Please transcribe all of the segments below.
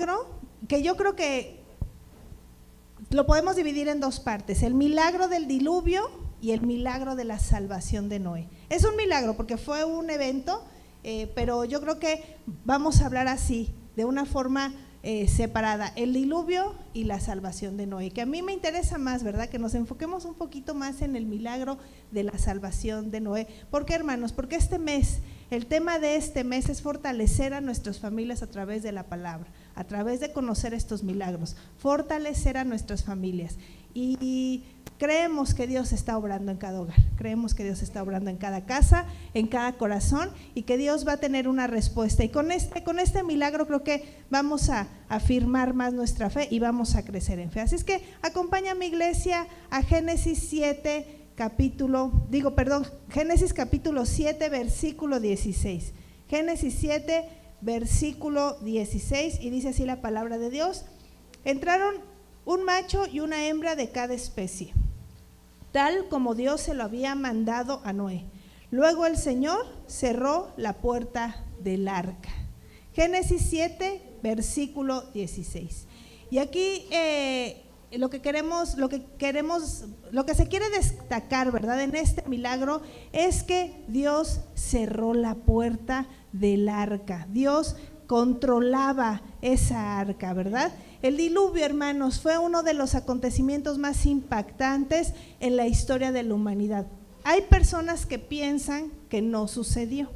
milagro que yo creo que lo podemos dividir en dos partes: el milagro del diluvio y el milagro de la salvación de Noé. Es un milagro porque fue un evento, pero yo creo que vamos a hablar así, de una forma separada, el diluvio y la salvación de Noé, que a mí me interesa más, ¿verdad? Que nos enfoquemos un poquito más en el milagro de la salvación de Noé. ¿Por qué, hermanos? Porque este mes, el tema de este mes es fortalecer a nuestras familias a través de la palabra, a través de conocer estos milagros, fortalecer a nuestras familias. Y creemos que Dios está obrando en cada hogar, creemos que Dios está obrando en cada casa, en cada corazón, y que Dios va a tener una respuesta. Y con este milagro creo que vamos a afirmar más nuestra fe y vamos a crecer en fe. Así es que acompaña a mi iglesia a Génesis capítulo 7, versículo 16. Génesis 7, versículo 16, y dice así la palabra de Dios: entraron un macho y una hembra de cada especie, tal como Dios se lo había mandado a Noé. Luego el Señor cerró la puerta del arca. Génesis 7, versículo 16. Y aquí lo que se quiere destacar, ¿verdad?, en este milagro es que Dios cerró la puerta del arca. Dios controlaba esa arca, ¿verdad? El diluvio, hermanos, fue uno de los acontecimientos más impactantes en la historia de la humanidad. Hay personas que piensan que no sucedió.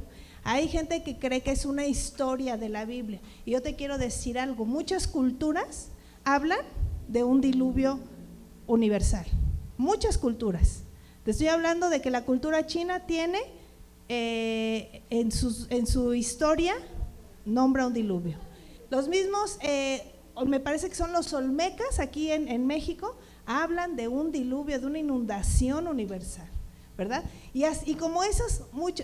Hay gente que cree que es una historia de la Biblia. Y yo te quiero decir algo: muchas culturas hablan de un diluvio universal. Muchas culturas. Te estoy hablando de que la cultura china tiene en su historia, nombra un diluvio. Los mismos, me parece que son los olmecas aquí en México, hablan de un diluvio, de una inundación universal, ¿verdad? Y como esas,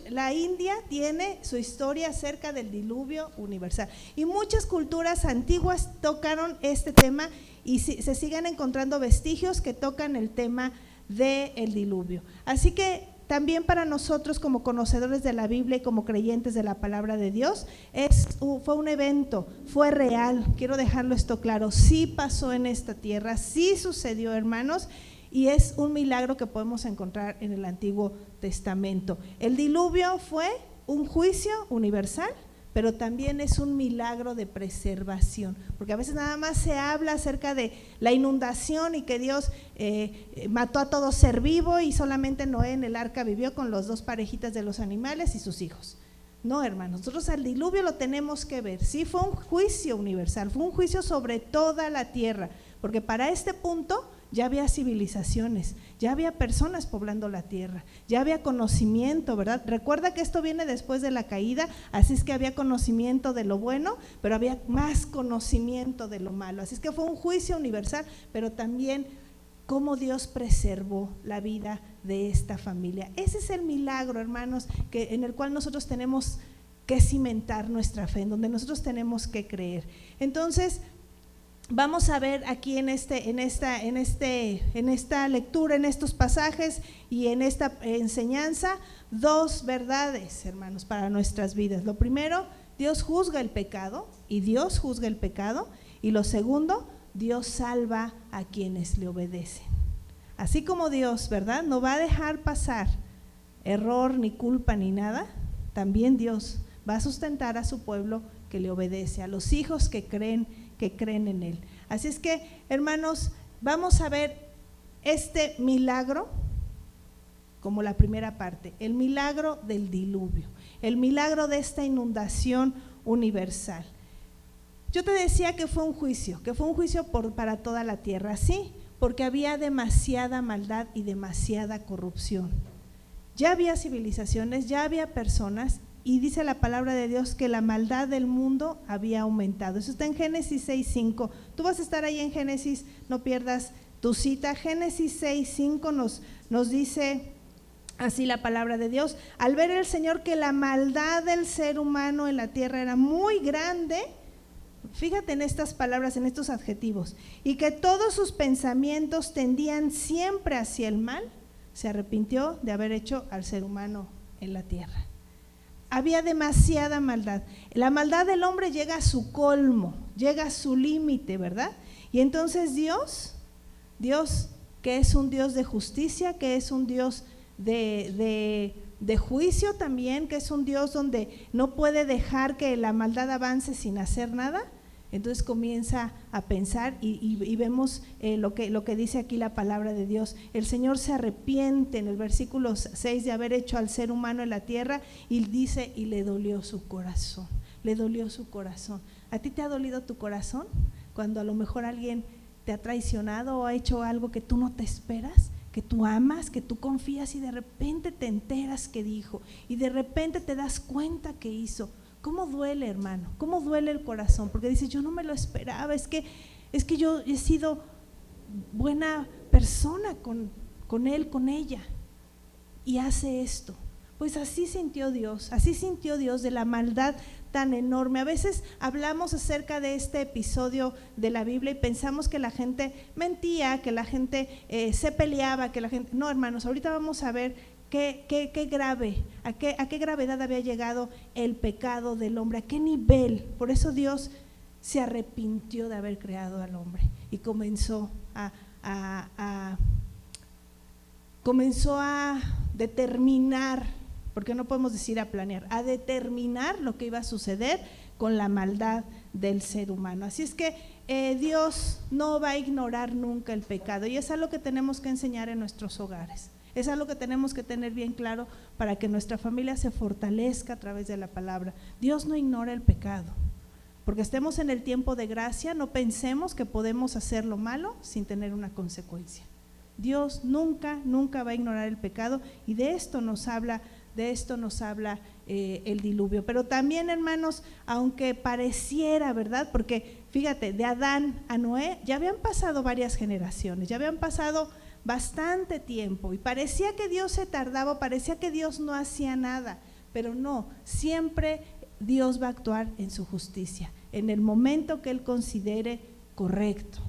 la India tiene su historia acerca del diluvio universal. Y muchas culturas antiguas tocaron este tema y se siguen encontrando vestigios que tocan el tema del diluvio. Así que también para nosotros, como conocedores de la Biblia y como creyentes de la palabra de Dios, fue un evento, fue real. Quiero dejarlo esto claro: sí pasó en esta tierra, sí sucedió, hermanos, y es un milagro que podemos encontrar en el Antiguo Testamento. El diluvio fue un juicio universal, pero también es un milagro de preservación, porque a veces nada más se habla acerca de la inundación y que Dios mató a todo ser vivo y solamente Noé en el arca vivió con los dos parejitas de los animales y sus hijos. No, hermanos, nosotros al diluvio lo tenemos que ver. Sí, fue un juicio universal, fue un juicio sobre toda la tierra, porque para este punto ya había civilizaciones, ya había personas poblando la tierra, ya había conocimiento, ¿verdad? Recuerda que esto viene después de la caída, así es que había conocimiento de lo bueno, pero había más conocimiento de lo malo. Así es que fue un juicio universal, pero también cómo Dios preservó la vida de esta familia. Ese es el milagro, hermanos, en el cual nosotros tenemos que cimentar nuestra fe, en donde nosotros tenemos que creer. Entonces, vamos a ver aquí en esta lectura, en estos pasajes y en esta enseñanza, dos verdades, hermanos, para nuestras vidas. Lo primero, Dios juzga el pecado, y Dios juzga el pecado. Y lo segundo, Dios salva a quienes le obedecen. Así como Dios, ¿verdad?, no va a dejar pasar error, ni culpa, ni nada, también Dios va a sustentar a su pueblo que le obedece, a los hijos que creen en Él. Así es que, hermanos, vamos a ver este milagro como la primera parte, el milagro del diluvio, el milagro de esta inundación universal. Yo te decía que fue un juicio para toda la tierra, sí, porque había demasiada maldad y demasiada corrupción. Ya había civilizaciones, ya había personas, y dice la palabra de Dios que la maldad del mundo había aumentado. Eso está en Génesis 6:5. Tú vas a estar ahí en Génesis, no pierdas tu cita. Génesis 6:5 nos dice así la palabra de Dios: al ver el Señor que la maldad del ser humano en la tierra era muy grande, fíjate en estas palabras, en estos adjetivos, y que todos sus pensamientos tendían siempre hacia el mal, se arrepintió de haber hecho al ser humano en la tierra. había demasiada maldad. La maldad del hombre llega a su colmo, llega a su límite, ¿verdad? Y entonces Dios que es un Dios de justicia, que es un Dios de juicio también, que es un Dios donde no puede dejar que la maldad avance sin hacer nada. Entonces comienza a pensar y vemos lo que dice aquí la palabra de Dios. El Señor se arrepiente en el versículo 6 de haber hecho al ser humano en la tierra, y dice, y le dolió su corazón, le dolió su corazón. ¿A ti te ha dolido tu corazón cuando a lo mejor alguien te ha traicionado o ha hecho algo que tú no te esperas, que tú amas, que tú confías, y de repente te enteras que dijo, y de repente te das cuenta que hizo? ¿Cómo duele, hermano? ¿Cómo duele el corazón? Porque dices, yo no me lo esperaba, es que yo he sido buena persona con él, con ella, y hace esto. Pues así sintió Dios de la maldad tan enorme. A veces hablamos acerca de este episodio de la Biblia y pensamos que la gente mentía, que la gente se peleaba, que la gente… No, hermanos, ahorita vamos a ver qué grave, a qué gravedad había llegado el pecado del hombre, a qué nivel. Por eso Dios se arrepintió de haber creado al hombre y comenzó a determinar, porque no podemos decir a planear, a determinar lo que iba a suceder con la maldad del ser humano. Así es que Dios no va a ignorar nunca el pecado, y es algo que tenemos que enseñar en nuestros hogares. Es algo que tenemos que tener bien claro para que nuestra familia se fortalezca a través de la palabra. Dios no ignora el pecado. Porque estemos en el tiempo de gracia, no pensemos que podemos hacer lo malo sin tener una consecuencia. Dios nunca va a ignorar el pecado, y de esto nos habla el diluvio. Pero también, hermanos, aunque pareciera, ¿verdad? Porque fíjate, de Adán a Noé ya habían pasado varias generaciones, ya habían pasado bastante tiempo, y parecía que Dios se tardaba, parecía que Dios no hacía nada, pero no, siempre Dios va a actuar en su justicia, en el momento que Él considere correcto.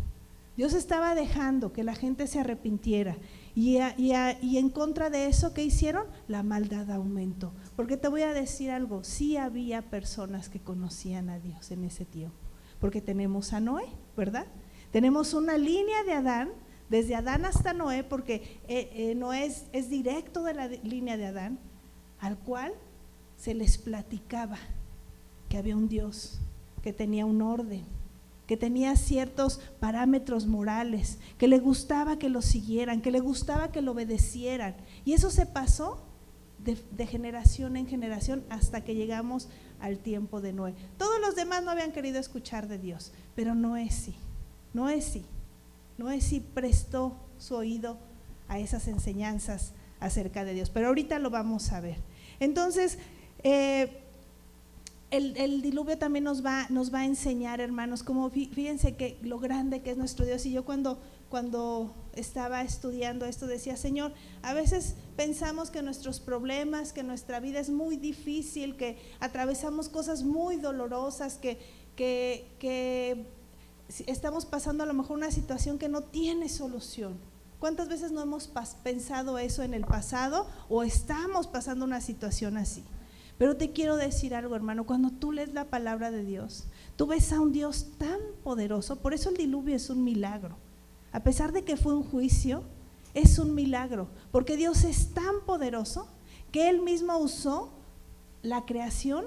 Dios estaba dejando que la gente se arrepintiera, y en contra de eso, ¿qué hicieron? La maldad aumentó. Porque te voy a decir algo, sí había personas que conocían a Dios en ese tiempo, porque tenemos a Noé, ¿verdad? Tenemos una línea de Adán, desde Adán hasta Noé, porque Noé es directo de la línea de Adán, al cual se les platicaba que había un Dios, que tenía un orden, que tenía ciertos parámetros morales, que le gustaba que lo siguieran, que le gustaba que lo obedecieran, y eso se pasó de generación en generación hasta que llegamos al tiempo de Noé. Todos los demás no habían querido escuchar de Dios, pero Noé sí prestó su oído a esas enseñanzas acerca de Dios, pero ahorita lo vamos a ver. Entonces, el diluvio también nos va a enseñar, hermanos, como fíjense que lo grande que es nuestro Dios. Y yo cuando estaba estudiando esto decía, Señor, a veces pensamos que nuestros problemas, que nuestra vida es muy difícil, que atravesamos cosas muy dolorosas, que estamos pasando a lo mejor una situación que no tiene solución. ¿Cuántas veces no hemos pensado eso en el pasado, o estamos pasando una situación así? Pero te quiero decir algo, hermano, cuando tú lees la palabra de Dios, tú ves a un Dios tan poderoso. Por eso el diluvio es un milagro. A pesar de que fue un juicio, es un milagro, porque Dios es tan poderoso que Él mismo usó la creación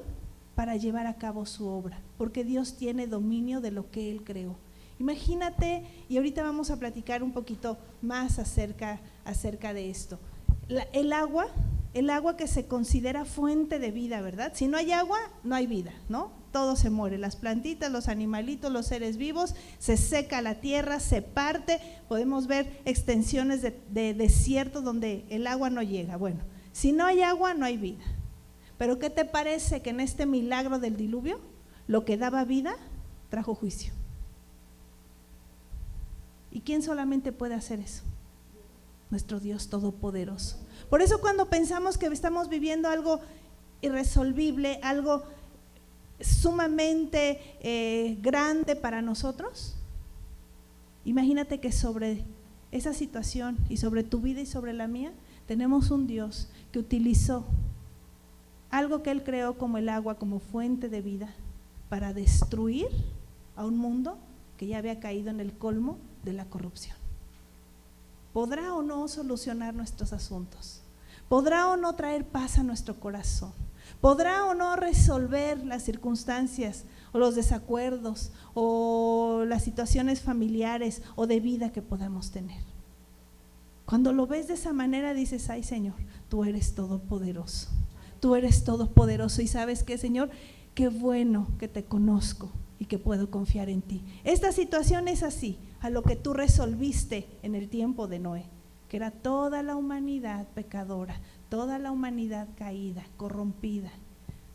para llevar a cabo su obra, porque Dios tiene dominio de lo que Él creó. Imagínate, y ahorita vamos a platicar un poquito más acerca de esto. El agua que se considera fuente de vida, ¿verdad? Si no hay agua, no hay vida, ¿no? Todo se muere, las plantitas, los animalitos, los seres vivos, se seca la tierra, se parte. Podemos ver extensiones de desierto donde el agua no llega. Bueno, si no hay agua, no hay vida. Pero ¿qué te parece que en este milagro del diluvio, lo que daba vida trajo juicio? ¿Y quién solamente puede hacer eso? Nuestro Dios todopoderoso. Por eso cuando pensamos que estamos viviendo algo irresolvible, algo sumamente grande para nosotros, imagínate que sobre esa situación y sobre tu vida y sobre la mía, tenemos un Dios que utilizó algo que Él creó como el agua, como fuente de vida, para destruir a un mundo que ya había caído en el colmo de la corrupción. ¿Podrá o no solucionar nuestros asuntos? ¿Podrá o no traer paz a nuestro corazón? ¿Podrá o no resolver las circunstancias o los desacuerdos o las situaciones familiares o de vida que podamos tener? Cuando lo ves de esa manera dices, ay Señor, tú eres todopoderoso, tú eres todopoderoso. Y ¿sabes qué, Señor? Qué bueno que te conozco y que puedo confiar en ti. Esta situación es así, a lo que tú resolviste en el tiempo de Noé, que era toda la humanidad pecadora, toda la humanidad caída, corrompida,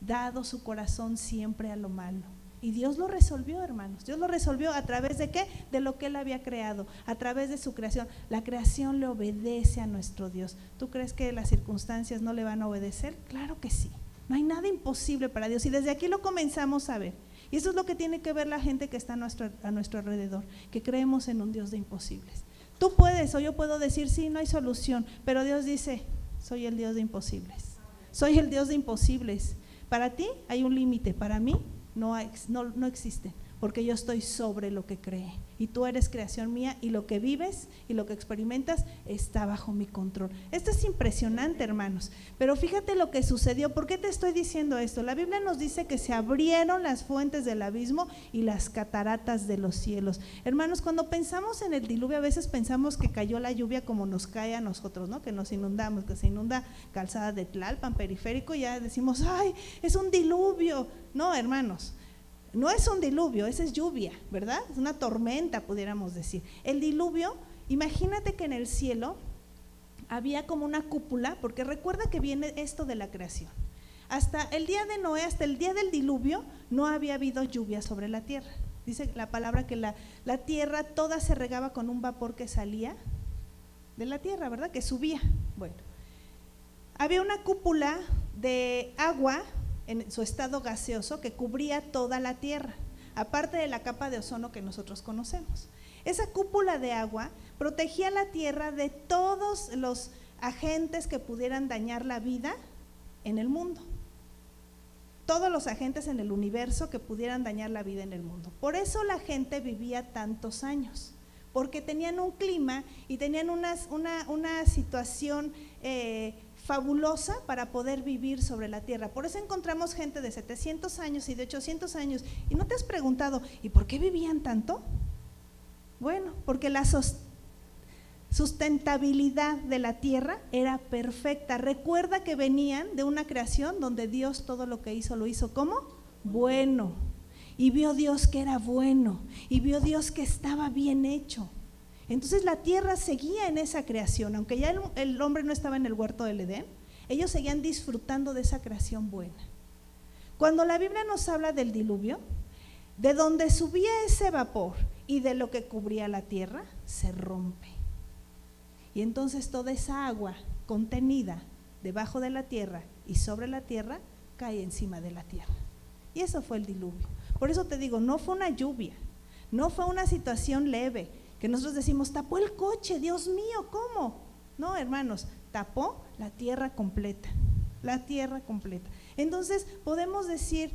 dado su corazón siempre a lo malo. Y Dios lo resolvió, hermanos. Dios lo resolvió a través de ¿qué? De lo que Él había creado, a través de su creación. La creación le obedece a nuestro Dios. ¿Tú crees que las circunstancias no le van a obedecer? Claro que sí. No hay nada imposible para Dios. Y desde aquí lo comenzamos a ver. Y eso es lo que tiene que ver la gente que está a nuestro alrededor, que creemos en un Dios de imposibles. Tú puedes o yo puedo decir, sí, no hay solución, pero Dios dice, soy el Dios de imposibles. Soy el Dios de imposibles. Para ti hay un límite, para mí no existe, porque yo estoy sobre lo que cree. Y tú eres creación mía y lo que vives y lo que experimentas está bajo mi control. Esto es impresionante, hermanos. Pero fíjate lo que sucedió. ¿Por qué te estoy diciendo esto? La Biblia nos dice que se abrieron las fuentes del abismo y las cataratas de los cielos. Hermanos, cuando pensamos en el diluvio, a veces pensamos que cayó la lluvia como nos cae a nosotros, ¿no? Que nos inundamos, que se inunda Calzada de Tlalpan, Periférico, y ya decimos, ¡ay, es un diluvio! No, hermanos. No es un diluvio, esa es lluvia, ¿verdad? Es una tormenta, pudiéramos decir. El diluvio, imagínate que en el cielo había como una cúpula, porque recuerda que viene esto de la creación. Hasta el día de Noé, hasta el día del diluvio, no había habido lluvia sobre la tierra. Dice la palabra que la tierra toda se regaba con un vapor que salía de la tierra, ¿verdad? Que subía. Bueno, había una cúpula de agua en su estado gaseoso que cubría toda la tierra, aparte de la capa de ozono que nosotros conocemos. Esa cúpula de agua protegía la tierra de todos los agentes que pudieran dañar la vida en el mundo, todos los agentes en el universo que pudieran dañar la vida en el mundo. Por eso la gente vivía tantos años, porque tenían un clima y tenían una situación fabulosa para poder vivir sobre la tierra. Por eso encontramos gente de 700 años y de 800 años. ¿Y no te has preguntado, ¿y por qué vivían tanto? Bueno, porque la sustentabilidad de la tierra era perfecta. Recuerda que venían de una creación donde Dios todo lo que hizo, lo hizo ¿cómo? Bueno. Y vio Dios que era bueno, y vio Dios que estaba bien hecho. Entonces la tierra seguía en esa creación, aunque ya el hombre no estaba en el huerto del Edén, ellos seguían disfrutando de esa creación buena. Cuando la Biblia nos habla del diluvio, de donde subía ese vapor y de lo que cubría la tierra, se rompe. Y entonces toda esa agua contenida debajo de la tierra y sobre la tierra cae encima de la tierra. Y eso fue el diluvio. Por eso te digo, no fue una lluvia, no fue una situación leve, que nosotros decimos, tapó el coche, Dios mío, ¿cómo? No, hermanos, tapó la tierra completa, la tierra completa. Entonces podemos decir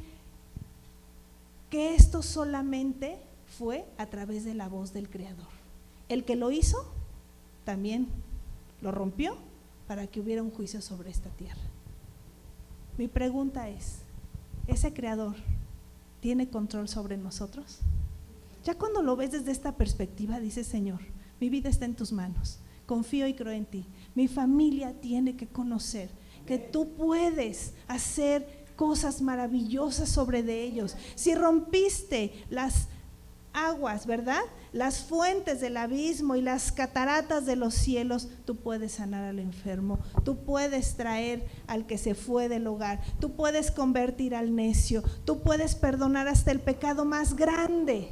que esto solamente fue a través de la voz del Creador. El que lo hizo también lo rompió para que hubiera un juicio sobre esta tierra. Mi pregunta es, ¿ese Creador tiene control sobre nosotros? Ya cuando lo ves desde esta perspectiva, dices, Señor, mi vida está en tus manos, confío y creo en ti. Mi familia tiene que conocer que tú puedes hacer cosas maravillosas sobre de ellos. Si rompiste las aguas, ¿verdad? Las fuentes del abismo y las cataratas de los cielos, tú puedes sanar al enfermo, tú puedes traer al que se fue del hogar, tú puedes convertir al necio, tú puedes perdonar hasta el pecado más grande.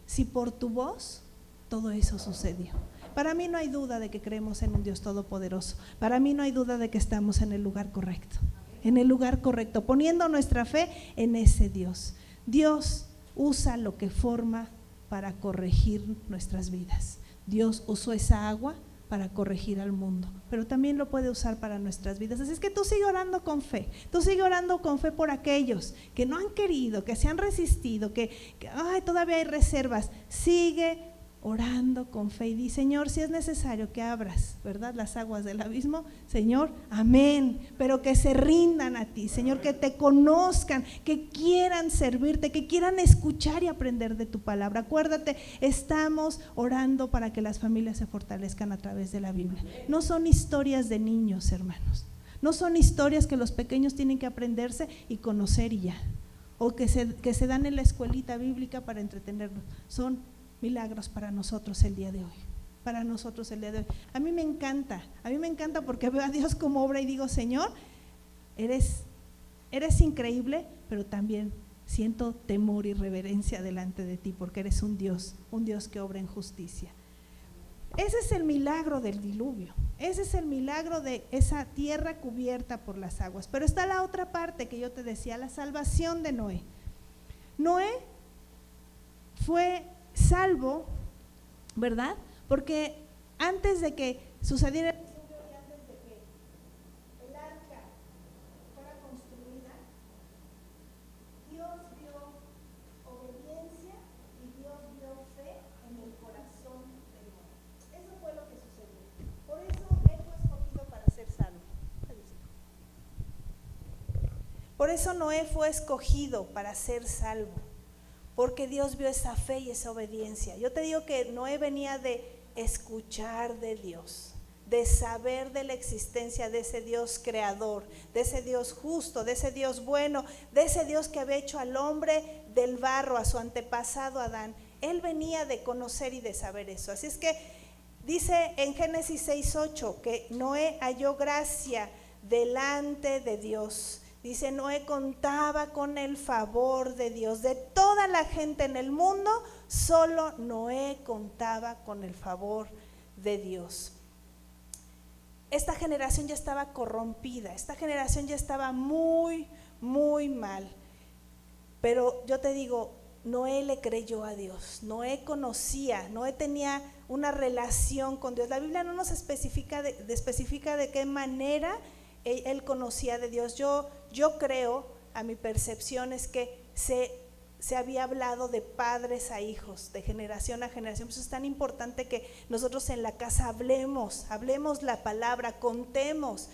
Si por tu voz todo eso sucedió. Para mí no hay duda de que creemos en un Dios todopoderoso. Para mí no hay duda de que estamos en el lugar correcto. En el lugar correcto, poniendo nuestra fe en ese Dios. Dios usa lo que forma para corregir nuestras vidas. Dios usó esa agua para corregir al mundo, pero también lo puede usar para nuestras vidas. Así es que tú sigue orando con fe, tú sigue orando con fe por aquellos que no han querido, que se han resistido, que todavía hay reservas. Sigue orando con fe y di: Señor, si es necesario que abras, ¿verdad?, las aguas del abismo, Señor, amén, pero que se rindan a ti, Señor, que te conozcan, que quieran servirte, que quieran escuchar y aprender de tu palabra. Acuérdate, estamos orando para que las familias se fortalezcan a través de la Biblia. No son historias de niños, hermanos, no son historias que los pequeños tienen que aprenderse y conocer y ya, o que se dan en la escuelita bíblica para entretenernos. Son milagros para nosotros el día de hoy, para nosotros el día de hoy. A mí me encanta porque veo a Dios como obra y digo: Señor, eres increíble, pero también siento temor y reverencia delante de ti, porque eres un Dios que obra en justicia. Ese es el milagro del diluvio, ese es el milagro de esa tierra cubierta por las aguas. Pero está la otra parte que yo te decía, la salvación de Noé. Noé fue salvo, ¿verdad? Porque antes de que sucediera el diluvio y antes de que el arca fuera construida, Dios vio obediencia y Dios vio fe en el corazón de Noé. Eso fue lo que sucedió. Por eso él fue escogido para ser salvo. Por eso Noé fue escogido para ser salvo, porque Dios vio esa fe y esa obediencia. Yo te digo que Noé venía de escuchar de Dios, de saber de la existencia de ese Dios creador, de ese Dios justo, de ese Dios bueno, de ese Dios que había hecho al hombre del barro, a su antepasado Adán. Él venía de conocer y de saber eso. Así es que dice en Génesis 6:8 que Noé halló gracia delante de Dios. Dice: Noé contaba con el favor de Dios. De toda la gente en el mundo, solo Noé contaba con el favor de Dios. Esta generación ya estaba corrompida, esta generación ya estaba muy, muy mal. Pero yo te digo, Noé le creyó a Dios, Noé conocía, Noé tenía una relación con Dios. La Biblia no nos especifica de qué manera él conocía de Dios. Yo creo, a mi percepción, es que se había hablado de padres a hijos, de generación a generación. Por eso es tan importante que nosotros en la casa hablemos la palabra, contemos,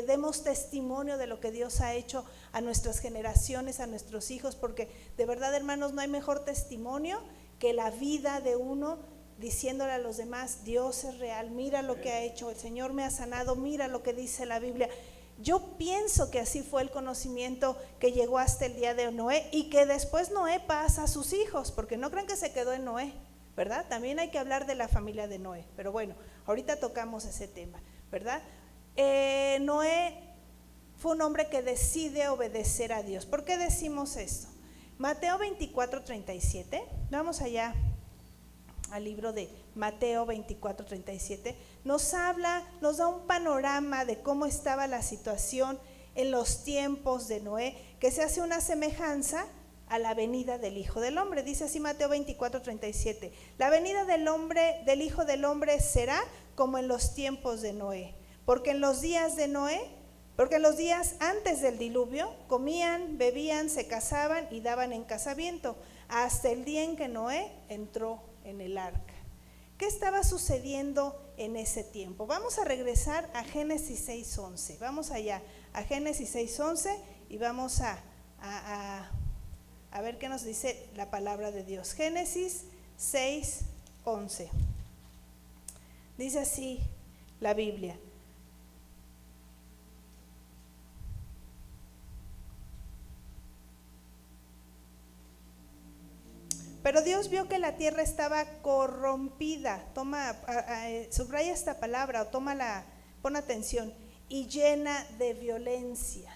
demos testimonio de lo que Dios ha hecho a nuestras generaciones, a nuestros hijos, porque de verdad, hermanos, no hay mejor testimonio que la vida de uno diciéndole a los demás: Dios es real, mira lo que ha hecho, el Señor me ha sanado, mira lo que dice la Biblia. Yo pienso que así fue el conocimiento que llegó hasta el día de Noé, y que después Noé pasa a sus hijos, porque no crean que se quedó en Noé, ¿verdad? También hay que hablar de la familia de Noé, pero bueno, ahorita tocamos ese tema, ¿verdad? Noé fue un hombre que decide obedecer a Dios. ¿Por qué decimos esto? Mateo 24:37, vamos allá al libro de Mateo 24:37, nos da un panorama de cómo estaba la situación en los tiempos de Noé, que se hace una semejanza a la venida del Hijo del Hombre. Dice así Mateo 24:37: la venida del Hijo del Hombre será como en los tiempos de Noé, porque en los días antes del diluvio comían, bebían, se casaban y daban en casamiento, hasta el día en que Noé entró en el arca. ¿Qué estaba sucediendo en ese tiempo? Vamos a regresar a Génesis 6:11. Vamos allá a Génesis 6:11 y vamos a ver qué nos dice la palabra de Dios. Génesis 6:11. Dice así la Biblia: pero Dios vio que la tierra estaba corrompida. Subraya esta palabra, pon atención, y llena de violencia.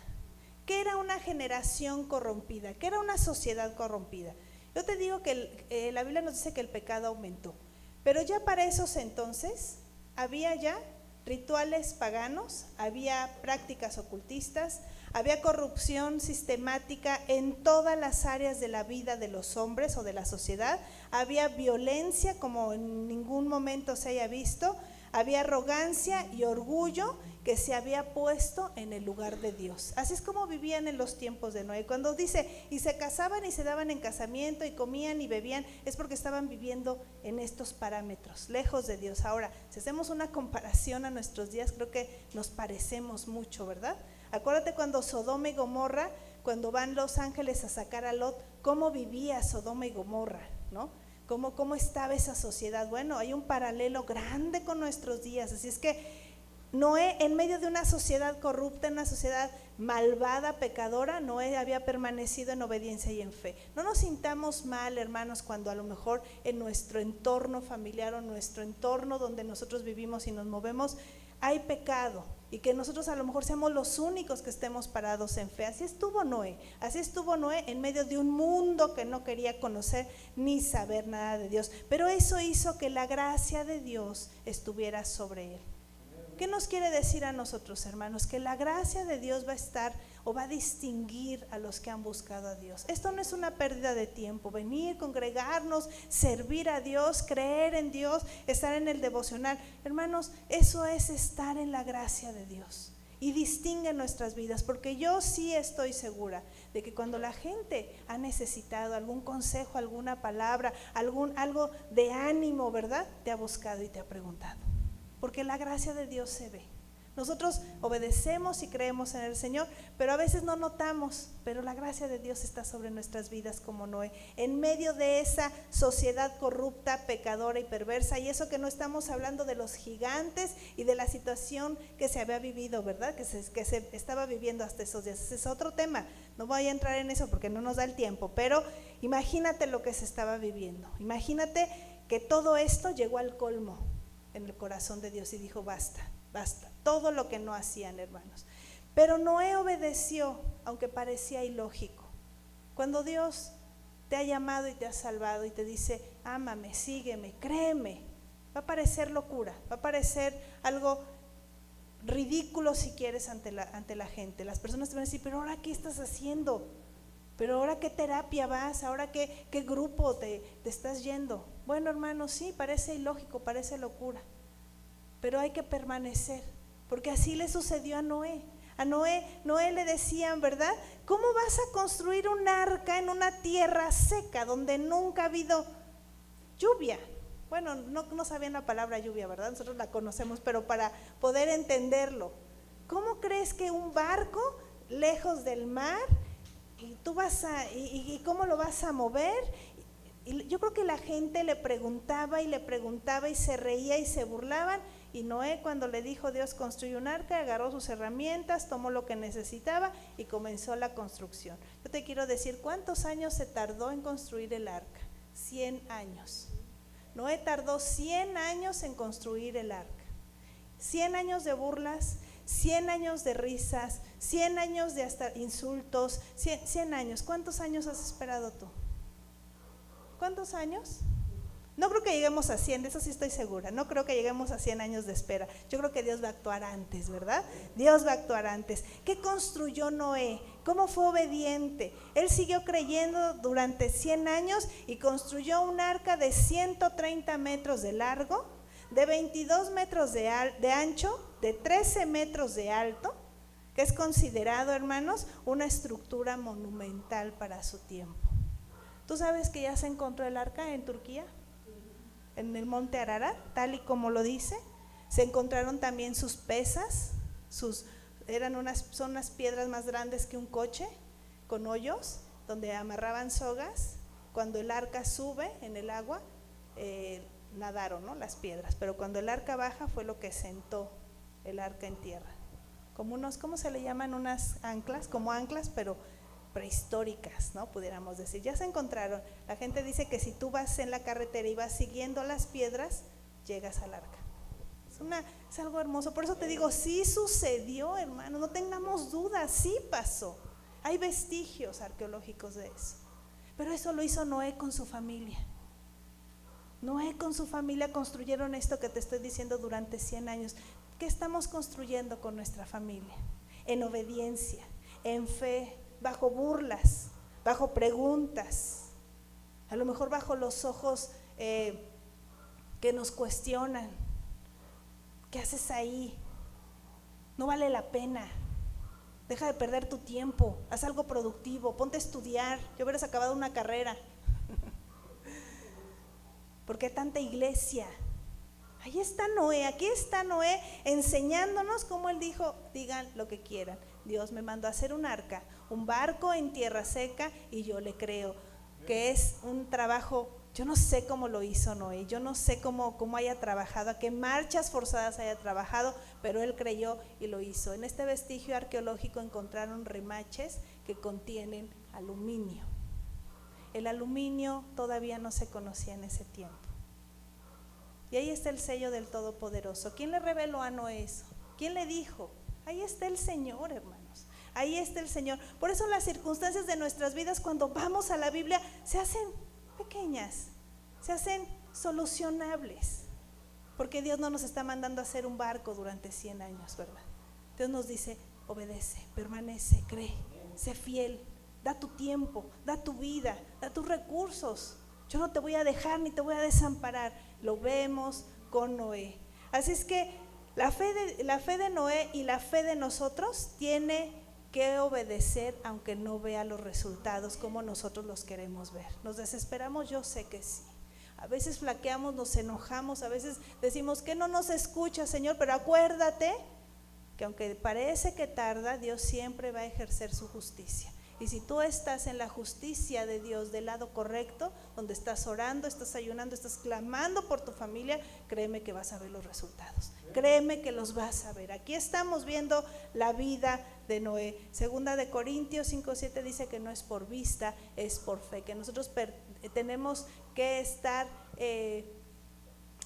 ¿Qué era una generación corrompida? ¿Qué era una sociedad corrompida? Yo te digo que la Biblia nos dice que el pecado aumentó, pero ya para esos entonces había ya rituales paganos, había prácticas ocultistas, había corrupción sistemática en todas las áreas de la vida de los hombres o de la sociedad, había violencia como en ningún momento se haya visto, había arrogancia y orgullo que se había puesto en el lugar de Dios. Así es como vivían en los tiempos de Noé. Cuando dice, y se casaban y se daban en casamiento y comían y bebían, es porque estaban viviendo en estos parámetros, lejos de Dios. Ahora, si hacemos una comparación a nuestros días, creo que nos parecemos mucho, ¿verdad? Acuérdate cuando Sodoma y Gomorra, cuando van los ángeles a sacar a Lot, cómo vivía Sodoma y Gomorra, ¿no? ¿Cómo estaba esa sociedad? Bueno, hay un paralelo grande con nuestros días. Así es que Noé, en medio de una sociedad corrupta, en una sociedad malvada, pecadora, Noé había permanecido en obediencia y en fe. No nos sintamos mal, hermanos, cuando a lo mejor en nuestro entorno familiar o nuestro entorno donde nosotros vivimos y nos movemos hay pecado, y que nosotros a lo mejor seamos los únicos que estemos parados en fe. Así estuvo Noé en medio de un mundo que no quería conocer ni saber nada de Dios, pero eso hizo que la gracia de Dios estuviera sobre él. ¿Qué nos quiere decir a nosotros, hermanos? Que la gracia de Dios va a estar o va a distinguir a los que han buscado a Dios. Esto no es una pérdida de tiempo, venir, congregarnos, servir a Dios, creer en Dios, estar en el devocional. Hermanos, eso es estar en la gracia de Dios y distingue nuestras vidas, porque yo sí estoy segura de que cuando la gente ha necesitado algún consejo, alguna palabra, algo de ánimo, ¿verdad? Te ha buscado y te ha preguntado. Porque la gracia de Dios se ve. Nosotros obedecemos y creemos en el Señor, pero a veces no notamos, pero la gracia de Dios está sobre nuestras vidas como Noé, en medio de esa sociedad corrupta, pecadora y perversa. Y eso que no estamos hablando de los gigantes y de la situación que se había vivido, ¿verdad? Que se estaba viviendo hasta esos días. Ese es otro tema, no voy a entrar en eso porque no nos da el tiempo, pero imagínate lo que se estaba viviendo. Imagínate que todo esto llegó al colmo en el corazón de Dios y dijo, basta, todo lo que no hacían, hermanos. Pero Noé obedeció, aunque parecía ilógico. Cuando Dios te ha llamado y te ha salvado y te dice, ámame, sígueme, créeme, va a parecer locura, va a parecer algo ridículo si quieres ante la gente. Las personas te van a decir, pero ahora ¿qué estás haciendo? Pero ahora ¿qué terapia vas? Ahora ¿qué grupo te estás yendo? Bueno, hermanos, sí, parece ilógico, parece locura, pero hay que permanecer, porque así le sucedió a Noé. A Noé le decían, ¿verdad? ¿Cómo vas a construir un arca en una tierra seca donde nunca ha habido lluvia? Bueno, no sabían la palabra lluvia, ¿verdad? Nosotros la conocemos, pero para poder entenderlo, ¿cómo crees que un barco lejos del mar y tú y cómo lo vas a mover? Y yo creo que la gente le preguntaba y se reía y se burlaban. Y Noé, cuando le dijo Dios construye un arca, agarró sus herramientas, tomó lo que necesitaba y comenzó la construcción. Yo te quiero decir, ¿cuántos años se tardó en construir el arca? 100 años. Noé tardó 100 años en construir el arca. 100 años de burlas, 100 años de risas, 100 años de hasta insultos, 100 años. ¿Cuántos años has esperado tú? ¿Cuántos años? No creo que lleguemos a 100, de eso sí estoy segura. No creo que lleguemos a 100 años de espera. Yo creo que Dios va a actuar antes, ¿verdad? Dios va a actuar antes. ¿Qué construyó Noé? ¿Cómo fue obediente? Él siguió creyendo durante 100 años y construyó un arca de 130 metros de largo, de 22 metros de ancho, de 13 metros de alto, que es considerado, hermanos, una estructura monumental para su tiempo. ¿Tú sabes que ya se encontró el arca en Turquía? En el monte Ararat, tal y como lo dice. Se encontraron también sus pesas, son unas piedras más grandes que un coche, con hoyos, donde amarraban sogas. Cuando el arca sube en el agua, nadaron, ¿no?, las piedras, pero cuando el arca baja fue lo que sentó el arca en tierra. Como ¿cómo se le llaman? Unas anclas, como anclas, pero prehistóricas, ¿no?, pudiéramos decir. Ya se encontraron. La gente dice que si tú vas en la carretera y vas siguiendo las piedras, llegas al arca. Es algo hermoso. Por eso te digo, sí sucedió, hermano, no tengamos dudas, sí pasó. Hay vestigios arqueológicos de eso. Pero eso lo hizo Noé con su familia. Noé con su familia construyeron esto que te estoy diciendo durante 100 años. ¿Qué estamos construyendo con nuestra familia? En obediencia, en fe, bajo burlas, bajo preguntas, a lo mejor bajo los ojos que nos cuestionan. ¿Qué haces ahí? No vale la pena. Deja de perder tu tiempo, haz algo productivo, ponte a estudiar. Ya hubieras acabado una carrera. ¿Por qué tanta iglesia? Ahí está Noé, aquí está Noé enseñándonos cómo él dijo, digan lo que quieran. Dios me mandó a hacer un arca, un barco en tierra seca, y yo le creo que es un trabajo. Yo no sé cómo lo hizo Noé, yo no sé cómo haya trabajado, a qué marchas forzadas haya trabajado, pero él creyó y lo hizo. En este vestigio arqueológico encontraron remaches que contienen aluminio. El aluminio todavía no se conocía en ese tiempo. Y ahí está el sello del Todopoderoso. ¿Quién le reveló a Noé eso? ¿Quién le dijo? Ahí está el Señor, hermanos. Ahí está el Señor. Por eso las circunstancias de nuestras vidas, cuando vamos a la Biblia, se hacen pequeñas, se hacen solucionables, porque Dios no nos está mandando a hacer un barco durante 100 años, ¿verdad? Dios nos dice, obedece, permanece, cree, sé fiel, da tu tiempo, da tu vida, da tus recursos. Yo no te voy a dejar ni te voy a desamparar. Lo vemos con Noé. Así es que la fe de Noé y la fe de nosotros tiene que obedecer aunque no vea los resultados como nosotros los queremos ver. ¿Nos desesperamos? Yo sé que sí. A veces flaqueamos, nos enojamos, a veces decimos que no nos escucha, Señor, pero acuérdate que aunque parece que tarda, Dios siempre va a ejercer su justicia. Y si tú estás en la justicia de Dios, del lado correcto, donde estás orando, estás ayunando, estás clamando por tu familia, créeme que vas a ver los resultados. Créeme que los vas a ver. Aquí estamos viendo la vida de Noé. Segunda de Corintios 5:7 dice que no es por vista, es por fe. Que nosotros tenemos que estar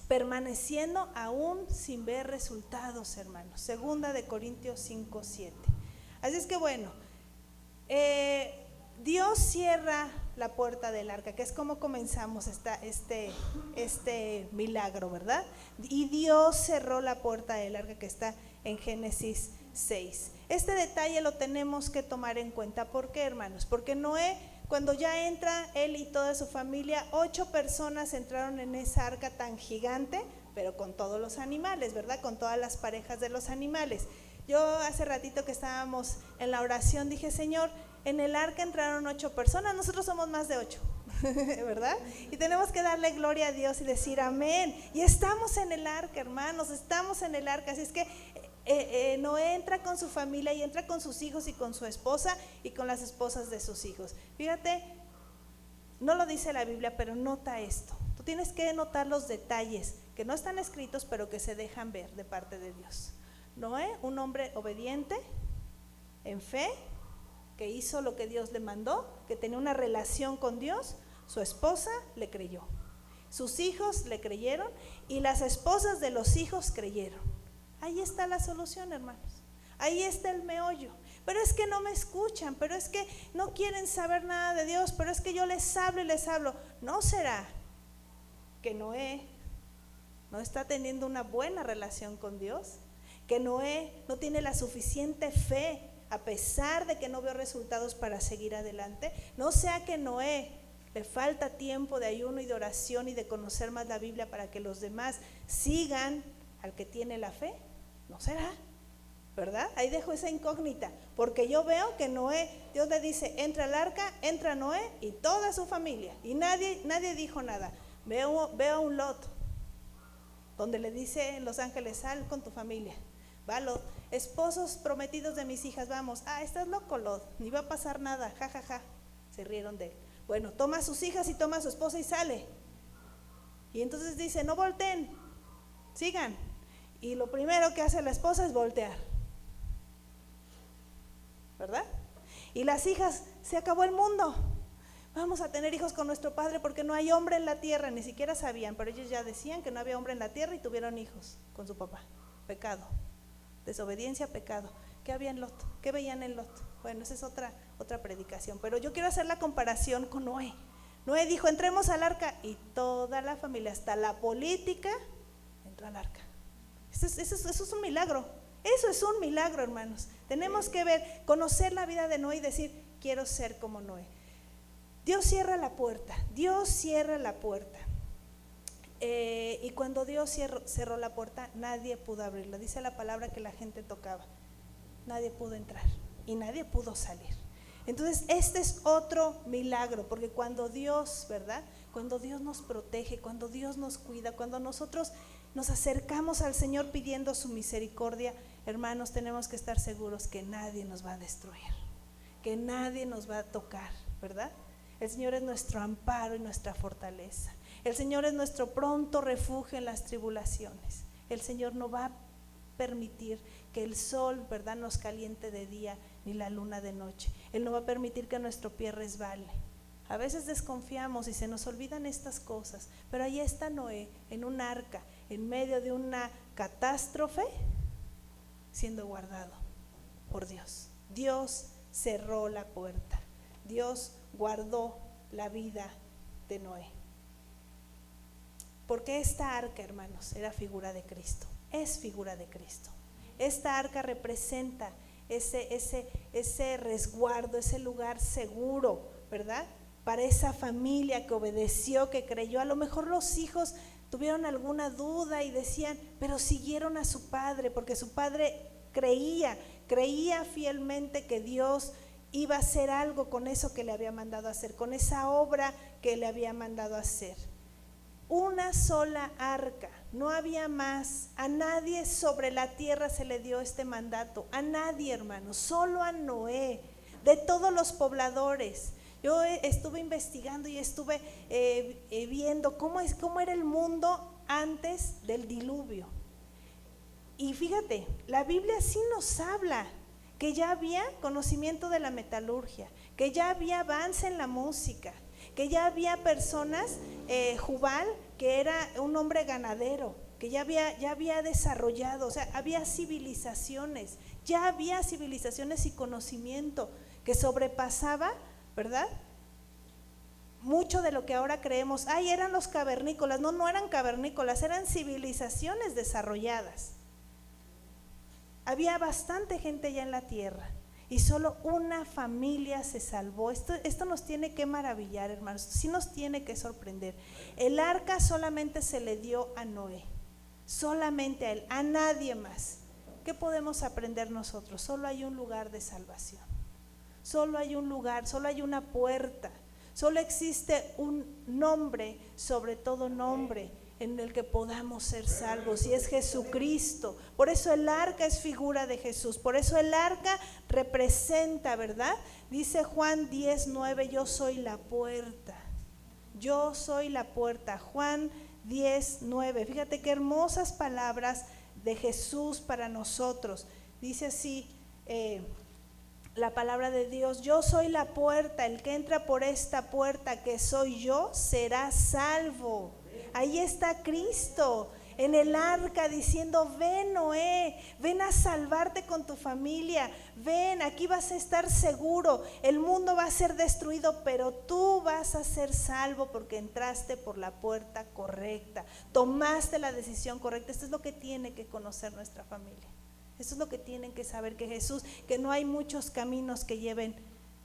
permaneciendo aún sin ver resultados, hermanos. Segunda de Corintios 5:7. Así es que bueno, Dios cierra la puerta del arca, que es como comenzamos este milagro, ¿verdad? Y Dios cerró la puerta del arca, que está en Génesis 6. Este detalle lo tenemos que tomar en cuenta. ¿Por qué, hermanos? Porque Noé, cuando ya entra él y toda su familia, 8 personas entraron en esa arca tan gigante, pero con todos los animales, ¿verdad? Con todas las parejas de los animales. Yo hace ratito que estábamos en la oración dije, Señor, en el arca entraron 8 personas, nosotros somos más de 8, ¿verdad? Y tenemos que darle gloria a Dios y decir amén. Y estamos en el arca, hermanos, estamos en el arca. Así es que Noé entra con su familia y entra con sus hijos y con su esposa y con las esposas de sus hijos. Fíjate, no lo dice la Biblia, pero nota esto. Tú tienes que notar los detalles que no están escritos, pero que se dejan ver de parte de Dios. Noé, un hombre obediente, en fe, que hizo lo que Dios le mandó, que tenía una relación con Dios. Su esposa le creyó, sus hijos le creyeron y las esposas de los hijos creyeron. Ahí está la solución, hermanos. Ahí está el meollo. Pero es que no me escuchan, pero es que no quieren saber nada de Dios, pero es que yo les hablo y les hablo. ¿No será que Noé no está teniendo una buena relación con Dios? Que Noé no tiene la suficiente fe a pesar de que no veo resultados para seguir adelante. No sea que Noé le falta tiempo de ayuno y de oración y de conocer más la Biblia para que los demás sigan al que tiene la fe. ¿No será? ¿Verdad? Ahí dejo esa incógnita, porque yo veo que Noé, Dios le dice, entra al arca, entra Noé y toda su familia, y nadie dijo nada. Veo a un Lot, donde le dice los ángeles, sal con tu familia. Va Lot, esposos prometidos de mis hijas, vamos. Estás loco, Lot, ni va a pasar nada, ja. Se rieron de él. Bueno, toma a sus hijas y toma a su esposa y sale. Y entonces dice, no volteen, sigan. Y lo primero que hace la esposa es voltear, ¿verdad? Y las hijas, se acabó el mundo. Vamos a tener hijos con nuestro padre porque no hay hombre en la tierra. Ni siquiera sabían, pero ellos ya decían que no había hombre en la tierra y tuvieron hijos con su papá. Pecado. Desobediencia, pecado. ¿Qué había en Lot? ¿Qué veían en Lot? Bueno, esa es otra predicación, pero yo quiero hacer la comparación con Noé. Noé dijo, entremos al arca, y toda la familia, hasta la política, entró al arca. Eso es un milagro. Eso es un milagro, hermanos. Tenemos que ver, conocer la vida de Noé y decir, quiero ser como Noé. Dios cierra la puerta. Y cuando Dios cerró la puerta, nadie pudo abrirla. Dice la palabra que la gente tocaba, nadie pudo entrar y nadie pudo salir. Entonces este es otro milagro, porque cuando Dios, ¿verdad? Cuando Dios nos protege, cuando Dios nos cuida, cuando nosotros nos acercamos al Señor pidiendo su misericordia, hermanos, tenemos que estar seguros que nadie nos va a destruir, que nadie nos va a tocar, ¿verdad? El Señor es nuestro amparo y nuestra fortaleza. El Señor es nuestro pronto refugio en las tribulaciones. El Señor no va a permitir que el sol, ¿verdad?, nos caliente de día, ni la luna de noche. Él no va a permitir que nuestro pie resbale. A veces desconfiamos y se nos olvidan estas cosas, pero ahí está Noé en un arca, en medio de una catástrofe, siendo guardado por Dios. Dios cerró la puerta. Dios guardó la vida de Noé. Porque esta arca, hermanos, era figura de Cristo, es figura de Cristo. Esta arca representa ese resguardo, ese lugar seguro, ¿verdad? Para esa familia que obedeció, que creyó. A lo mejor los hijos tuvieron alguna duda y decían, pero siguieron a su padre, porque su padre creía fielmente que Dios iba a hacer algo con eso que le había mandado a hacer, con esa obra que le había mandado a hacer. Una sola arca, no había más. A nadie sobre la tierra se le dio este mandato, a nadie, hermanos, solo a Noé, de todos los pobladores. Yo estuve investigando y estuve viendo cómo era el mundo antes del diluvio. Y fíjate, la Biblia sí nos habla que ya había conocimiento de la metalurgia, que ya había avance en la música, que ya había personas, Jubal, que era un hombre ganadero, que ya había desarrollado, o sea, había civilizaciones, ya había civilizaciones y conocimiento que sobrepasaba, ¿verdad?, mucho de lo que ahora creemos. Ay, eran los cavernícolas. No eran cavernícolas, eran civilizaciones desarrolladas. Había bastante gente ya en la tierra y solo una familia se salvó. Esto nos tiene que maravillar, hermanos, sí nos tiene que sorprender. El arca solamente se le dio a Noé, solamente a él, a nadie más. ¿Qué podemos aprender nosotros? Solo hay un lugar de salvación, solo hay un lugar, solo hay una puerta, solo existe un nombre sobre todo nombre en el que podamos ser salvos, y es Jesucristo. Por eso el arca es figura de Jesús, por eso el arca representa, ¿verdad? Dice Juan 10:9, yo soy la puerta, yo soy la puerta. Juan 10:9, fíjate qué hermosas palabras de Jesús para nosotros. Dice así la palabra de Dios: yo soy la puerta, el que entra por esta puerta, que soy yo, será salvo. Ahí está Cristo en el arca diciendo, ven Noé, ven a salvarte con tu familia, ven, aquí vas a estar seguro, el mundo va a ser destruido, pero tú vas a ser salvo porque entraste por la puerta correcta, tomaste la decisión correcta. Esto es lo que tiene que conocer nuestra familia, esto es lo que tienen que saber, que Jesús, que no hay muchos caminos que lleven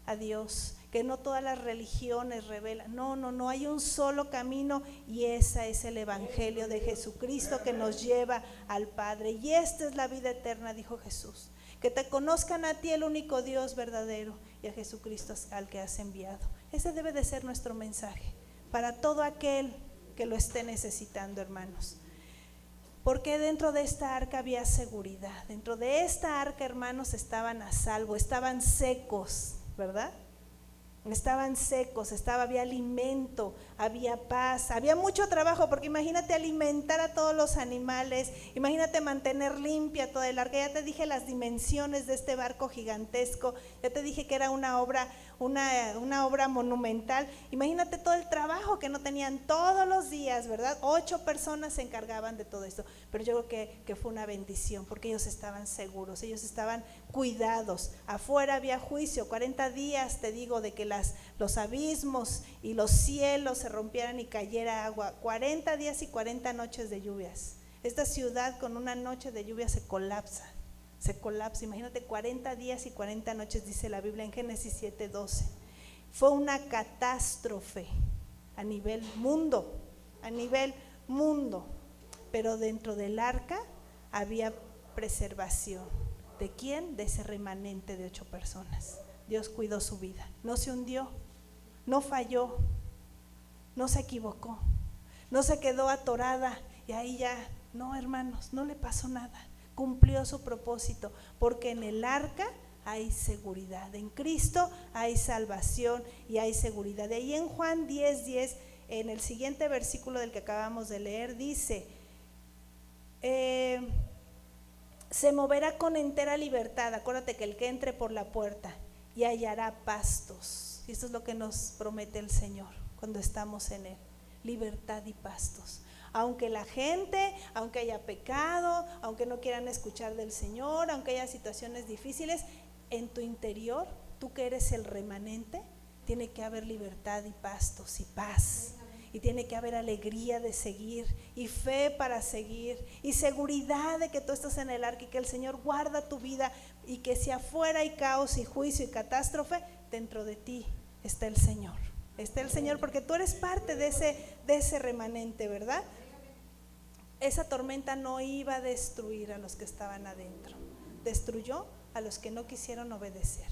a Dios, que no todas las religiones revelan, no, hay un solo camino, y ese es el evangelio de Jesucristo que nos lleva al Padre. Y esta es la vida eterna, dijo Jesús, que te conozcan a ti, el único Dios verdadero, y a Jesucristo al que has enviado. Ese debe de ser nuestro mensaje para todo aquel que lo esté necesitando, hermanos. Porque dentro de esta arca había seguridad, dentro de esta arca, hermanos, estaban a salvo, estaban secos, ¿verdad? Estaban secos, había alimento, había paz, había mucho trabajo, porque imagínate alimentar a todos los animales, imagínate mantener limpia toda el arca. Ya te dije las dimensiones de este barco gigantesco, ya te dije que era una obra monumental. Imagínate todo el trabajo que no tenían todos los días, ¿verdad? 8 personas se encargaban de todo esto, pero yo creo que fue una bendición, porque ellos estaban seguros, ellos estaban cuidados. Afuera había juicio, 40 días, te digo, de que los abismos y los cielos se rompieran y cayera agua, 40 días y 40 noches de lluvias. Esta ciudad con una noche de lluvia se colapsa. Imagínate, 40 días y 40 noches, dice la Biblia en Génesis 7:12. Fue una catástrofe a nivel mundo, mundo. Pero dentro del arca había preservación. ¿De quién? De ese remanente de 8 personas. Dios cuidó su vida, no se hundió, no falló, no se equivocó, no se quedó atorada y ahí ya, no, hermanos, no le pasó nada, cumplió su propósito, porque en el arca hay seguridad, en Cristo hay salvación y hay seguridad. De ahí en Juan 10:10, en el siguiente versículo del que acabamos de leer, dice, se moverá con entera libertad, acuérdate que el que entre por la puerta, y hallará pastos. Y esto es lo que nos promete el Señor cuando estamos en Él, libertad y pastos. Aunque la gente, aunque haya pecado, aunque no quieran escuchar del Señor, aunque haya situaciones difíciles, en tu interior, tú que eres el remanente, tiene que haber libertad y pastos y paz. Y tiene que haber alegría de seguir y fe para seguir y seguridad de que tú estás en el arca y que el Señor guarda tu vida, y que si afuera hay caos y juicio y catástrofe, dentro de ti está el Señor. Está el Señor porque tú eres parte de ese remanente, ¿verdad? Esa tormenta no iba a destruir a los que estaban adentro, destruyó a los que no quisieron obedecer.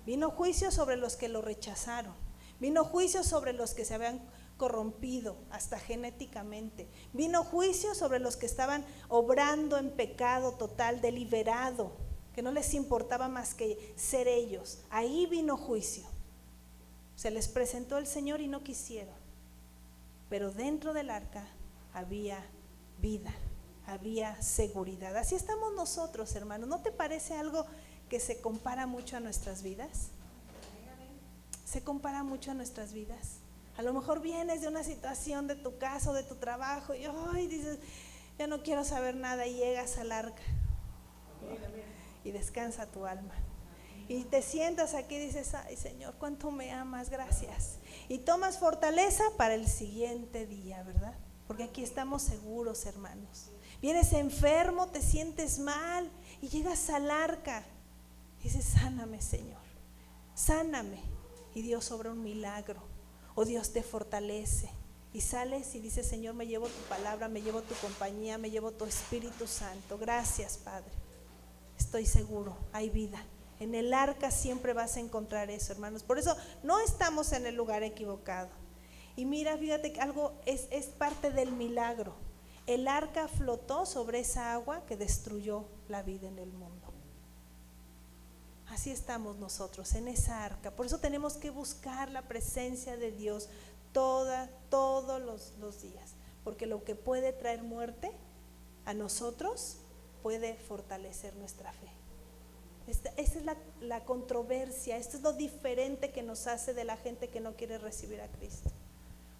Vino juicio sobre los que lo rechazaron, vino juicio sobre los que se habían corrompido hasta genéticamente, vino juicio sobre los que estaban obrando en pecado total, deliberado, que no les importaba más que ser ellos. Ahí vino juicio. Se les presentó el Señor y no quisieron, pero dentro del arca había vida, había seguridad. Así estamos nosotros, hermanos. ¿No te parece algo que se compara mucho a nuestras vidas? Se compara mucho a nuestras vidas. A lo mejor vienes de una situación de tu casa o de tu trabajo y hoy dices, ya no quiero saber nada, y llegas al arca y descansa tu alma. Y te sientas aquí y dices, ay Señor, cuánto me amas, gracias. Y tomas fortaleza para el siguiente día, ¿verdad? Porque aquí estamos seguros, hermanos. Vienes enfermo, te sientes mal y llegas al arca y dices, sáname, Señor, sáname. Y Dios obra un milagro, o Dios te fortalece y sales y dices, Señor, me llevo tu palabra, me llevo tu compañía, me llevo tu Espíritu Santo. Gracias, Padre. Estoy seguro, hay vida. En el arca siempre vas a encontrar eso, hermanos. Por eso no estamos en el lugar equivocado. Y mira, fíjate que algo es parte del milagro. El arca flotó sobre esa agua que destruyó la vida en el mundo. Así estamos nosotros, en esa arca. Por eso tenemos que buscar la presencia de Dios todos los días. Porque lo que puede traer muerte a nosotros puede fortalecer nuestra fe. Esa es la controversia, esto es lo diferente que nos hace de la gente que no quiere recibir a Cristo.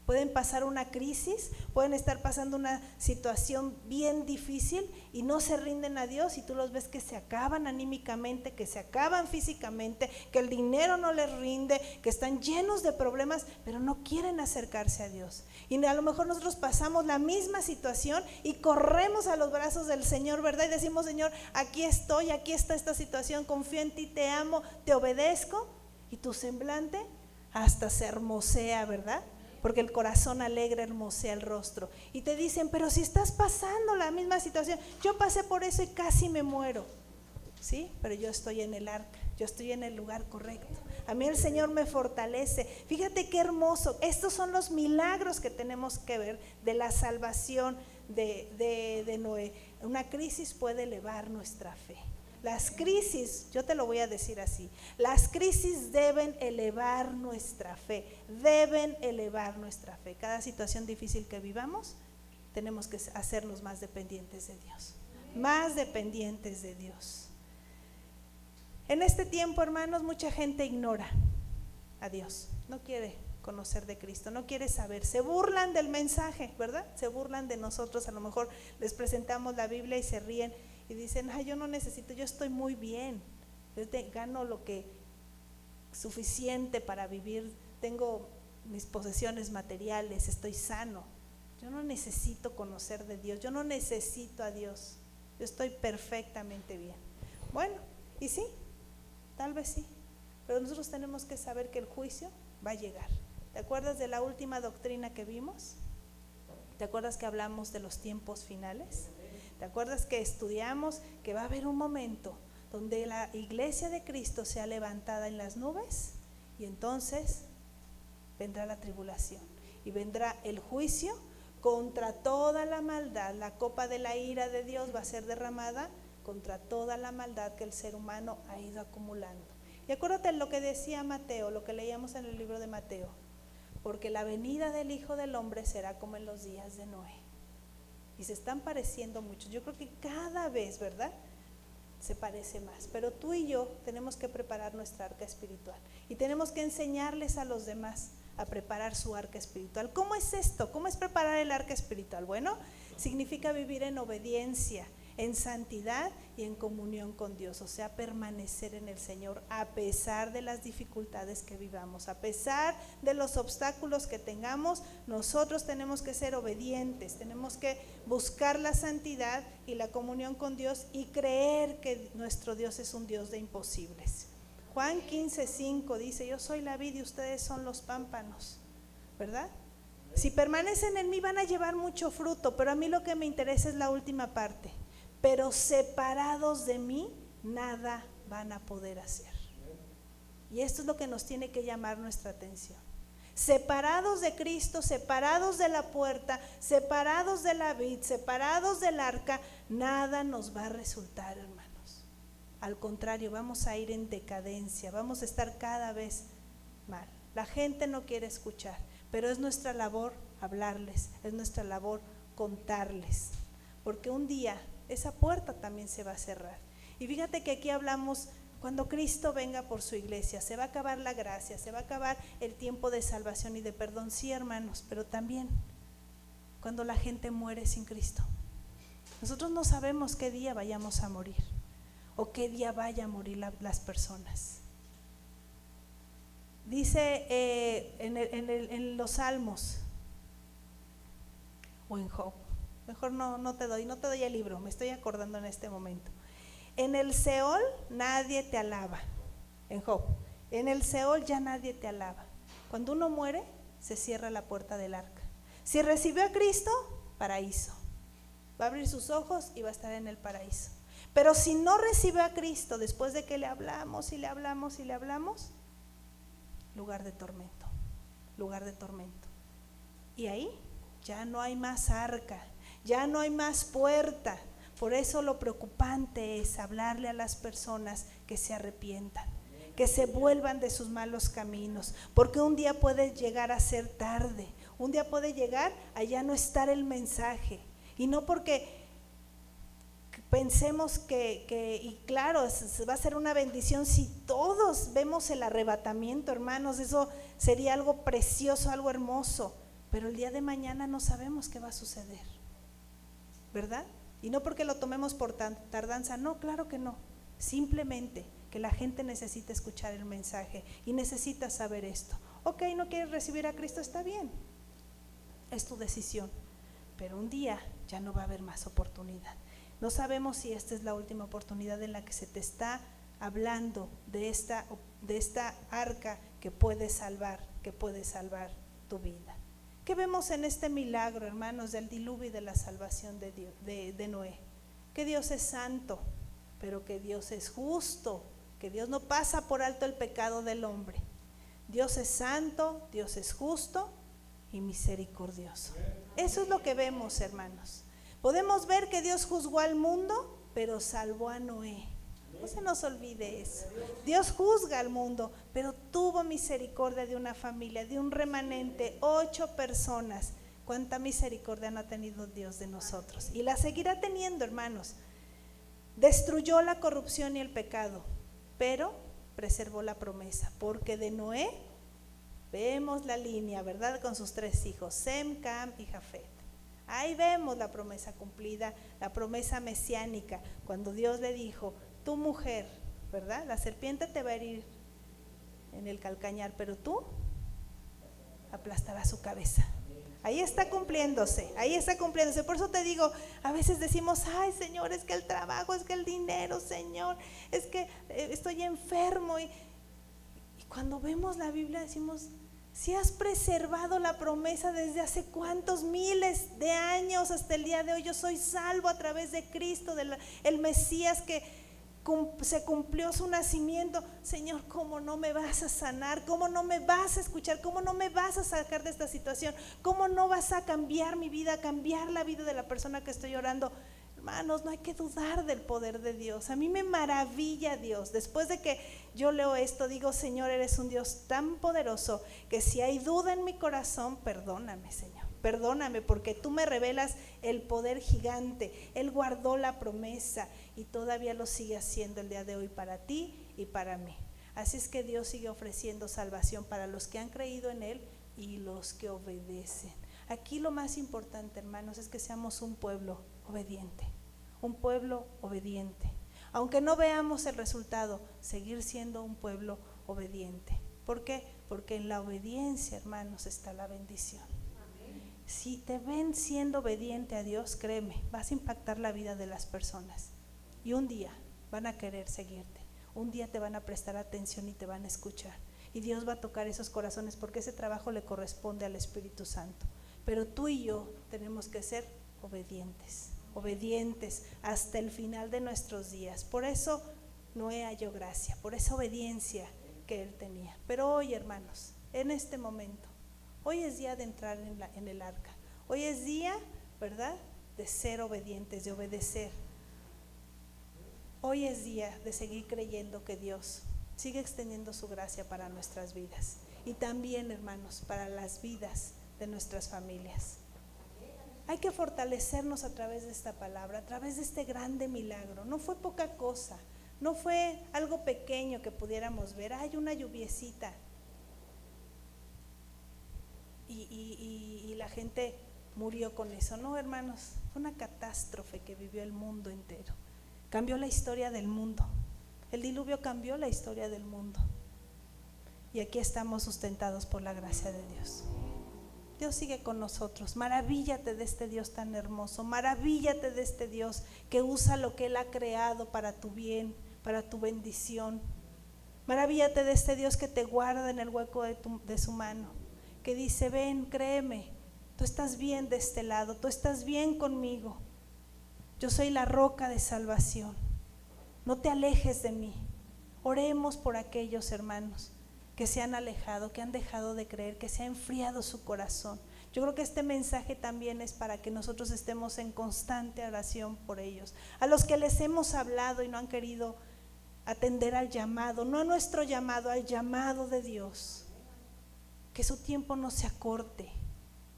Pueden pasar una crisis, pueden estar pasando una situación bien difícil y no se rinden a Dios, y tú los ves que se acaban anímicamente, que se acaban físicamente, que el dinero no les rinde, que están llenos de problemas, pero no quieren acercarse a Dios. Y a lo mejor nosotros pasamos la misma situación y corremos a los brazos del Señor, ¿verdad? Y decimos, Señor, aquí estoy, aquí está esta situación, confío en ti, te amo, te obedezco, y tu semblante hasta se hermosea, ¿verdad? Porque el corazón alegre hermosea el rostro. Y te dicen, pero si estás pasando la misma situación, yo pasé por eso y casi me muero. Sí, pero yo estoy en el arca, yo estoy en el lugar correcto. A mí el Señor me fortalece. Fíjate qué hermoso. Estos son los milagros que tenemos que ver de la salvación de Noé. Una crisis puede elevar nuestra fe. Las crisis, yo te lo voy a decir así, las crisis deben elevar nuestra fe, deben elevar nuestra fe. Cada situación difícil que vivamos, tenemos que hacernos más dependientes de Dios, más dependientes de Dios. En este tiempo, hermanos, mucha gente ignora a Dios, no quiere conocer de Cristo, no quiere saber, se burlan del mensaje, ¿verdad? Se burlan de nosotros, a lo mejor les presentamos la Biblia y se ríen y dicen, ay, yo no necesito, yo estoy muy bien, yo gano lo que suficiente para vivir, tengo mis posesiones materiales, estoy sano, yo no necesito conocer de Dios, yo no necesito a Dios, yo estoy perfectamente bien. Bueno, y sí, tal vez sí, pero nosotros tenemos que saber que el juicio va a llegar. ¿Te acuerdas de la última doctrina que vimos? ¿Te acuerdas que hablamos de los tiempos finales? ¿Te acuerdas que estudiamos que va a haber un momento donde la iglesia de Cristo sea levantada en las nubes y entonces vendrá la tribulación y vendrá el juicio contra toda la maldad? La copa de la ira de Dios va a ser derramada contra toda la maldad que el ser humano ha ido acumulando. Y acuérdate lo que decía Mateo, lo que leíamos en el libro de Mateo, porque la venida del Hijo del Hombre será como en los días de Noé. Y se están pareciendo mucho. Yo creo que cada vez, ¿verdad?, se parece más. Pero tú y yo tenemos que preparar nuestra arca espiritual y tenemos que enseñarles a los demás a preparar su arca espiritual. ¿Cómo es esto? ¿Cómo es preparar el arca espiritual? Bueno, significa vivir en obediencia, en santidad y en comunión con Dios, o sea, permanecer en el Señor a pesar de las dificultades que vivamos, a pesar de los obstáculos que tengamos. Nosotros tenemos que ser obedientes, tenemos que buscar la santidad y la comunión con Dios y creer que nuestro Dios es un Dios de imposibles. Juan 15:5 dice: yo soy la vid y ustedes son los pámpanos, ¿verdad? Si permanecen en mí van a llevar mucho fruto, pero a mí lo que me interesa es la última parte. Pero separados de mí, nada van a poder hacer. Y esto es lo que nos tiene que llamar nuestra atención. Separados de Cristo, separados de la puerta, separados de la vid, separados del arca, nada nos va a resultar, hermanos. Al contrario, vamos a ir en decadencia, vamos a estar cada vez mal. La gente no quiere escuchar, pero es nuestra labor hablarles, es nuestra labor contarles, porque un día esa puerta también se va a cerrar. Y fíjate que aquí hablamos, cuando Cristo venga por su iglesia, se va a acabar la gracia, se va a acabar el tiempo de salvación y de perdón, sí, hermanos, pero también cuando la gente muere sin Cristo. Nosotros no sabemos qué día vayamos a morir o qué día vaya a morir las personas. Dice en los Salmos o en Job, mejor no te doy el libro, me estoy acordando en este momento. En el Seol nadie te alaba, en Job, en el Seol ya nadie te alaba. Cuando uno muere, se cierra la puerta del arca. Si recibió a Cristo, paraíso, va a abrir sus ojos y va a estar en el paraíso. Pero si no recibió a Cristo, después de que le hablamos y le hablamos y le hablamos, lugar de tormento, lugar de tormento. Y ahí ya no hay más arca, ya no hay más puerta. Por eso lo preocupante es hablarle a las personas que se arrepientan, que se vuelvan de sus malos caminos, porque un día puede llegar a ser tarde, un día puede llegar a ya no estar el mensaje. Y no porque pensemos y claro, va a ser una bendición si todos vemos el arrebatamiento, hermanos, eso sería algo precioso, algo hermoso, pero el día de mañana no sabemos qué va a suceder, ¿verdad? Y no porque lo tomemos por tardanza, no, claro que no, simplemente que la gente necesita escuchar el mensaje y necesita saber esto. Ok, no quieres recibir a Cristo, está bien, es tu decisión, pero un día ya no va a haber más oportunidad. No sabemos si esta es la última oportunidad en la que se te está hablando de esta arca que puede salvar tu vida. ¿Qué vemos en este milagro, hermanos, del diluvio y de la salvación de Dios, de Noé? Que Dios es santo, pero que Dios es justo, que Dios no pasa por alto el pecado del hombre. Dios es santo, Dios es justo y misericordioso. Eso es lo que vemos, hermanos. Podemos ver que Dios juzgó al mundo, pero salvó a Noé. No se nos olvide eso. Dios juzga al mundo, pero tuvo misericordia de una familia, de un remanente, 8 personas. ¿Cuánta misericordia no ha tenido Dios de nosotros? Y la seguirá teniendo, hermanos. Destruyó la corrupción y el pecado, pero preservó la promesa, porque de Noé vemos la línea, ¿verdad? Con sus 3 hijos, Sem, Cam y Jafet. Ahí vemos la promesa cumplida, la promesa mesiánica, cuando Dios le dijo: tu mujer, ¿verdad? La serpiente te va a herir en el calcañar, pero tú aplastarás su cabeza. Ahí está cumpliéndose, Por eso te digo, a veces decimos: ay, Señor, es que el trabajo, es que el dinero, Señor, es que estoy enfermo. Y cuando vemos la Biblia decimos: Si has preservado la promesa desde hace cuántos miles de años hasta el día de hoy, yo soy salvo a través de Cristo, el Mesías que se cumplió su nacimiento. Señor, ¿cómo no me vas a sanar? ¿Cómo no me vas a escuchar? ¿Cómo no me vas a sacar de esta situación? ¿Cómo no vas a cambiar mi vida, cambiar la vida de la persona que estoy orando? Hermanos, no hay que dudar del poder de Dios. A mí me maravilla Dios. Después de que yo leo esto, digo, Señor, eres un Dios tan poderoso que si hay duda en mi corazón, perdóname, Señor. Perdóname, porque tú me revelas el poder gigante. Él guardó la promesa y todavía lo sigue haciendo el día de hoy para ti y para mí. Así es que Dios sigue ofreciendo salvación para los que han creído en Él y los que obedecen. Aquí lo más importante, hermanos, es que seamos un pueblo obediente. Un pueblo obediente. Aunque no veamos el resultado, seguir siendo un pueblo obediente. ¿Por qué? Porque en la obediencia, hermanos, está la bendición. Si te ven siendo obediente a Dios, créeme, vas a impactar la vida de las personas. Y un día van a querer seguirte. Un día te van a prestar atención y te van a escuchar. Y Dios va a tocar esos corazones porque ese trabajo le corresponde al Espíritu Santo. Pero tú y yo tenemos que ser obedientes. Obedientes hasta el final de nuestros días. Por eso Noé halló gracia, por esa obediencia que él tenía. Pero hoy, hermanos, en este momento, hoy es día de entrar en el arca. Hoy es día, ¿verdad?, de ser obedientes, de obedecer. Hoy es día de seguir creyendo que Dios sigue extendiendo su gracia para nuestras vidas. Y también, hermanos, para las vidas de nuestras familias. Hay que fortalecernos a través de esta palabra, a través de este grande milagro. No fue poca cosa, no fue algo pequeño que pudiéramos ver. Hay una lluviecita y la gente murió con eso. No, hermanos, fue una catástrofe que vivió el mundo entero. Cambió la historia del mundo. El diluvio cambió la historia del mundo. Y aquí estamos sustentados por la gracia de Dios. Dios sigue con nosotros. Maravíllate de este Dios tan hermoso. Maravíllate de este Dios que usa lo que Él ha creado para tu bien, para tu bendición. Maravíllate de este Dios que te guarda en el hueco de su mano, que dice, ven, créeme, tú estás bien de este lado, tú estás bien conmigo. Yo soy la roca de salvación. No te alejes de mí. Oremos por aquellos hermanos que se han alejado, que han dejado de creer, que se ha enfriado su corazón. Yo creo que este mensaje también es para que nosotros estemos en constante oración por ellos. A los que les hemos hablado y no han querido atender al llamado, no a nuestro llamado, al llamado de Dios. Que su tiempo no se acorte,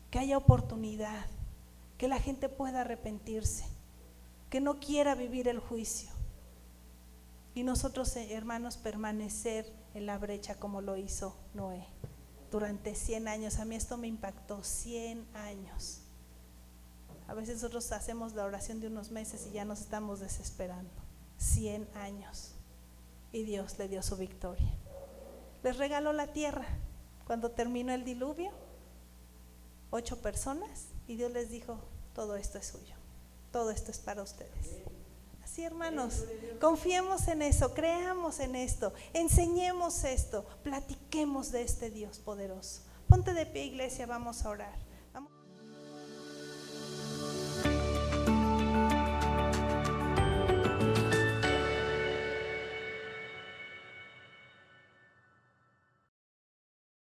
que haya oportunidad, que la gente pueda arrepentirse, que no quiera vivir el juicio. Y nosotros, hermanos, permanecer en la brecha como lo hizo Noé durante 100 años. A mí esto me impactó, 100 años. A veces nosotros hacemos la oración de unos meses y ya nos estamos desesperando. 100 años. Y Dios le dio su victoria. Les regaló la tierra. Cuando terminó el diluvio, 8 personas, y Dios les dijo, todo esto es suyo, todo esto es para ustedes. Sí, hermanos, confiemos en eso, creamos en esto, enseñemos esto, platiquemos de este Dios poderoso. Ponte de pie, iglesia, vamos a orar.